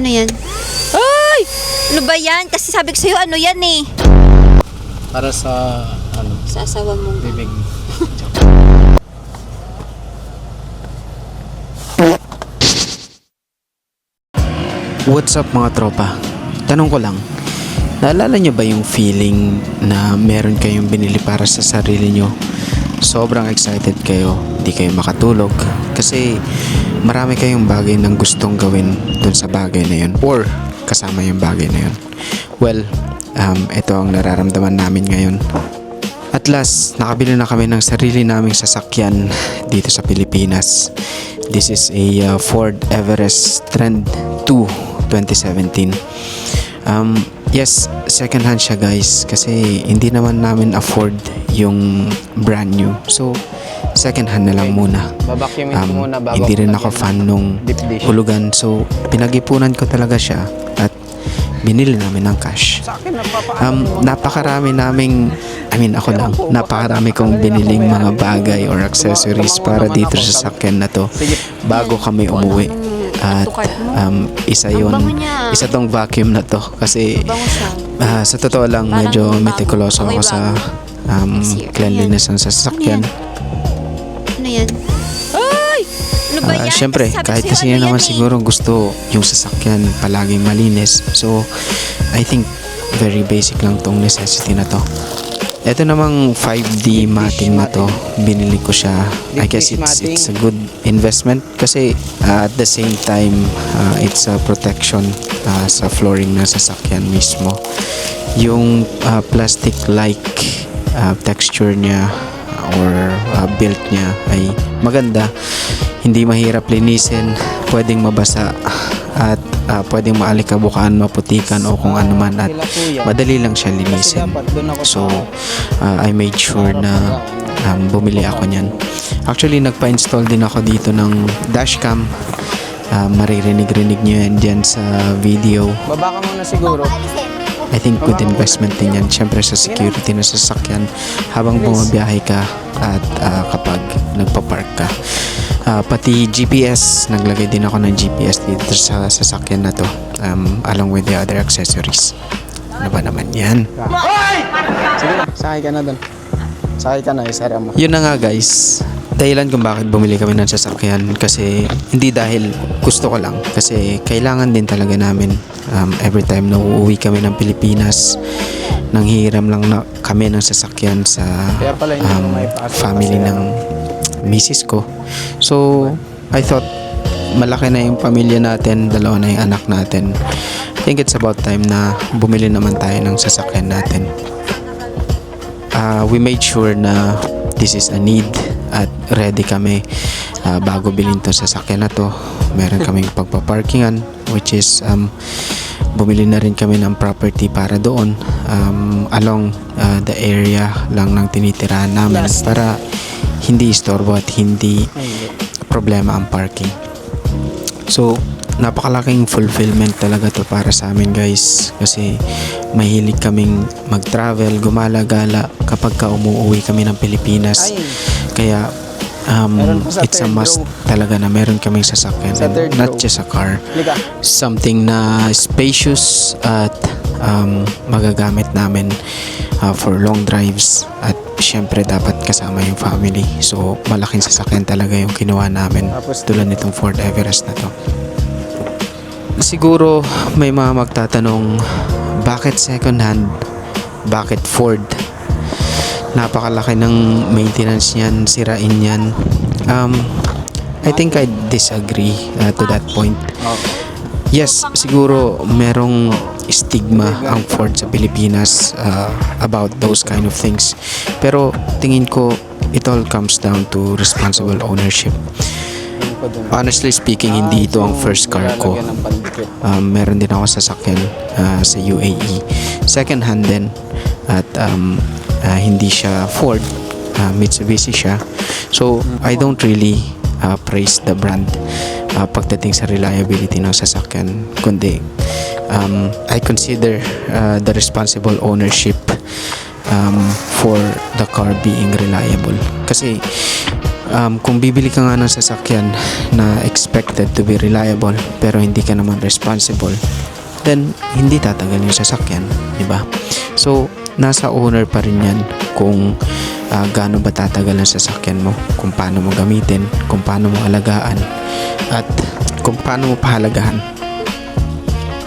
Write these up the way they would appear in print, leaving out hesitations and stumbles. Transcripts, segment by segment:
Ano yan? Ay! Ano ba yan? Kasi sabi ko sa'yo, ano yan eh? Para sa Sa asawa mo. bibig. What's up mga tropa? Tanong ko lang, naalala nyo ba yung feeling na meron kayong binili para sa sarili nyo? Sobrang excited kayo, di kayo makatulog kasi marami kayong bagay na gustong gawin dun sa bagay na yun or kasama yung bagay na yun. Well, ito ang nararamdaman namin ngayon. At last, nakabili na kami ng sarili naming sasakyan dito sa Pilipinas. This is a Ford Everest Trend 2 2017. Yes, second hand siya guys kasi hindi naman namin afford yung brand new. So, second hand na lang muna. Hindi rin ako fan nung hulugan. So, pinag-ipunan ko talaga siya at binili namin ng cash. Napakarami naming, napakarami kong biniling mga bagay or accessories para dito sa sasakyan na to bago kami umuwi. At isa tong vacuum na to kasi sa totoo lang medyo meticuloso ako sa cleanliness ng sasakyan. Ano yan? Ay! Ano ba yan? Siyempre, kahit kasi yun naman siguro gusto yung sasakyan palaging malinis. So, I think very basic lang tong necessity na to. Ito namang 5D matting na to, binili ko siya. I guess it's a good investment kasi at the same time it's a protection sa flooring ng sasakyan mismo. Yung plastic like texture niya or build niya ay maganda, hindi mahirap linisin, pwedeng mabasa at pwedeng maalikabukan, maputikan o kung ano man at madali lang siya linisin. So I made sure na bumili ako niyan. Actually nagpa-install din ako dito ng dashcam. Maririnig-rinig nyo yan dyan sa video. Baba ka muna siguro. I think good investment din yan. Siyempre sa security na sasakyan habang bumabiyahe ka at kapag nagpa-park ka. Pati GPS, naglagay din ako ng GPS dito sa sasakyan na to along with the other accessories. Ano ba naman yan? Sige na, sakay ka na doon. Sakay ka na, isara mo. Yun na nga guys, dahilan kung bakit bumili kami ng sasakyan kasi hindi dahil gusto ko lang kasi kailangan din talaga namin every time na uuwi kami ng Pilipinas nanghihiram lang na kami ng sasakyan sa family ng misis ko. So I thought malaki na yung pamilya natin, dalawa na yung anak natin. I think it's about time na bumili naman tayo ng sasakyan natin. We made sure na this is a need at ready kami bago bilhin to sasakyan na to. Meron kaming pagpaparkingan which is bumili na rin kami ng property para doon along the area lang ng tinitirahan namin para hindi istorbo at hindi problema ang parking. So napakalaking fulfillment talaga to para sa amin guys kasi mahilig kaming mag-travel, gumala-gala kapag ka umuwi kami ng Pilipinas. Kaya it's a must talaga na meron kaming sasakyan and not just a car, something na spacious at magagamit namin for long drives at syempre dapat kasama yung family. So malaking sasakyan talaga yung kinuha namin tulad nitong Ford Everest na to. Siguro may mga magtatanong, bakit second hand? Bakit Ford? Napakalaki ng maintenance niyan, sirain yan. I think I disagree to that point. Yes, siguro merong stigma ang Ford sa Pilipinas about those kind of things. Pero tingin ko it all comes down to responsible ownership. Honestly speaking, hindi ito ang first car ko. Meron din ako sasakyan sa UAE. Second hand din. At hindi siya Ford. Mitsubishi siya. So, I don't really praise the brand pagdating sa reliability ng sasakyan. Kundi, I consider the responsible ownership for the car being reliable. Kasi, kung bibili ka nga ng sasakyan na expected to be reliable pero hindi ka naman responsible, then hindi tatagal yung sasakyan, di ba? So, nasa owner pa rin yan kung gaano ba tatagal ang sasakyan mo, kung paano mo gamitin, kung paano mo alagaan, at kung paano mo pahalagahan.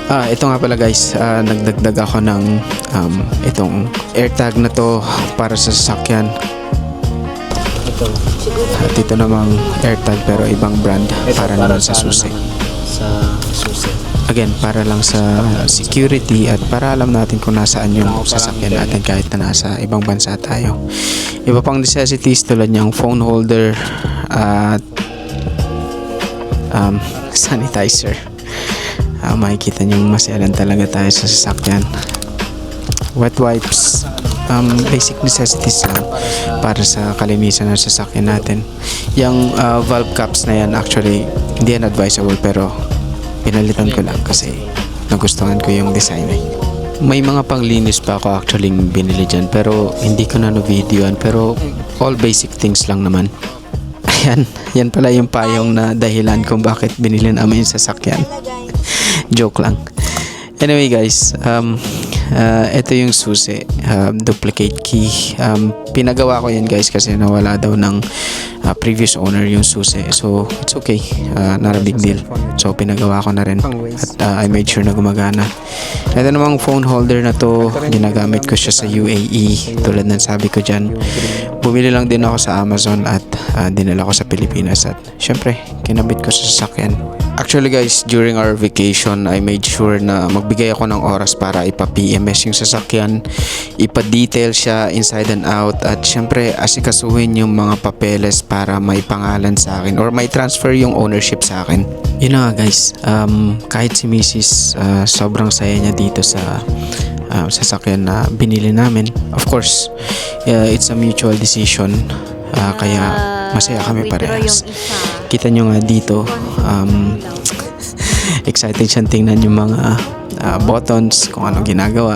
Ito nga pala guys, nagdagdag ako ng itong AirTag na to para sa sasakyan. At ito namang AirTag pero ibang brand para naman sa susi. Again, para lang sa security at para alam natin kung nasaan yung sasakyan natin kahit na nasa ibang bansa tayo. Iba pang necessities tulad niyang phone holder at sanitizer. Makikita nyo masyalan talaga tayo sa sasakyan. Wet wipes, basic necessities lang para sa kalinisan ng sasakyan natin. Yung valve caps na yan actually hindi yan advisable pero pinalitan ko lang kasi nagustuhan ko yung design eh. May mga panglinis pa ako actually binili dyan pero hindi ko na no-videoan, pero all basic things lang naman. Ayan, yan pala yung payong na dahilan kung bakit binili namin yung sasakyan. Joke lang. Anyway guys, ito yung susi, duplicate key. Pinagawa ko yan guys kasi nawala daw ng previous owner yung susi. So it's okay, not a big deal. So pinagawa ko na rin at I made sure na gumagana. Ito namang phone holder na to, ginagamit ko siya sa UAE. Tulad ng sabi ko dyan, bumili lang din ako sa Amazon at dinala ko sa Pilipinas at syempre kinabit ko sa sasakyan. Actually guys, during our vacation, I made sure na magbigay ako ng oras para ipa-PMS yung sasakyan, ipa-detail siya inside and out, at syempre asikasuhin yung mga papeles para may pangalan sa akin or may transfer yung ownership sa akin. Yun na nga guys, kahit si Mrs. Sobrang saya niya dito sa sasakyan na binili namin. Of course, it's a mutual decision, kaya masaya kami parehas. Kita nyo nga dito, excited siyang tingnan yung mga buttons, kung ano ginagawa.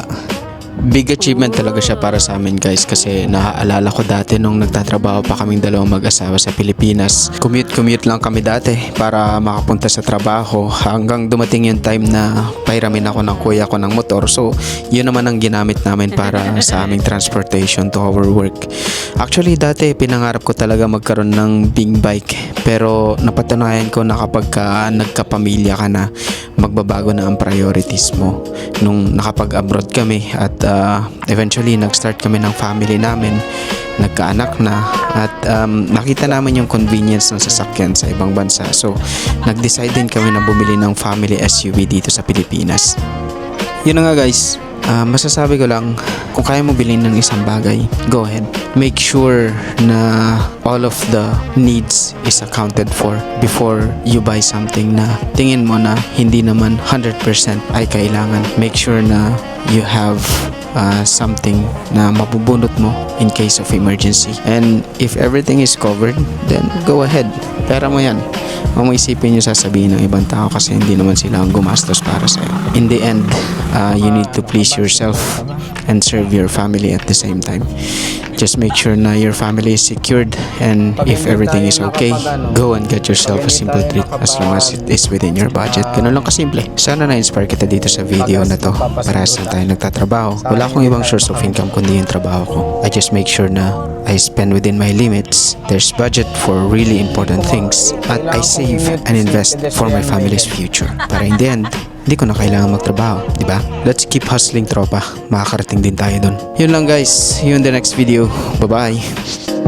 Big achievement talaga siya para sa amin guys, kasi naaalala ko dati nung nagtatrabaho pa kaming dalawang mag-asawa sa Pilipinas. Commute lang kami dati para makapunta sa trabaho hanggang dumating yung time na pahiramin ako ng kuya ko ng motor. So yun naman ang ginamit namin para sa aming transportation to our work. Actually dati pinangarap ko talaga magkaroon ng big bike, pero napatunayan ko na kapag nagkapamilya ka na, magbabago na ang priorities mo. Nung nakapag-abroad kami at eventually nag-start kami ng family namin, nagkaanak na, at nakita namin yung convenience ng sasakyan sa ibang bansa. So nag-decide din kami na bumili ng family SUV dito sa Pilipinas. Yun na nga guys, masasabi ko lang, kung kaya mo bilhin ng isang bagay, go ahead. Make sure na all of the needs is accounted for before you buy something na tingin mo na hindi naman 100% ay kailangan. Make sure na you have something na mabubunot mo in case of emergency. And if everything is covered, then go ahead. Pera mo yan. Huwag mo isipin yung sasabihin ng ibang tao kasi hindi naman sila ang gumastos para sa'yo. In the end, you need to please yourself and serve your family at the same time. Just make sure na your family is secured, and if everything is okay, go and get yourself a simple treat as long as it is within your budget. Ganun lang kasimple. Sana na-inspire kita dito sa video na to. Parehas na tayo nagtatrabaho. Wala akong ibang source of income kundi yung trabaho ko. I just make sure na I spend within my limits. There's budget for really important things, at I save and invest for my family's future. Para in the end, hindi ko na kailangan magtrabaho, di ba? Let's keep hustling, tropa. Makakarating din tayo dun. Yun lang guys, see you in the next video. Bye-bye.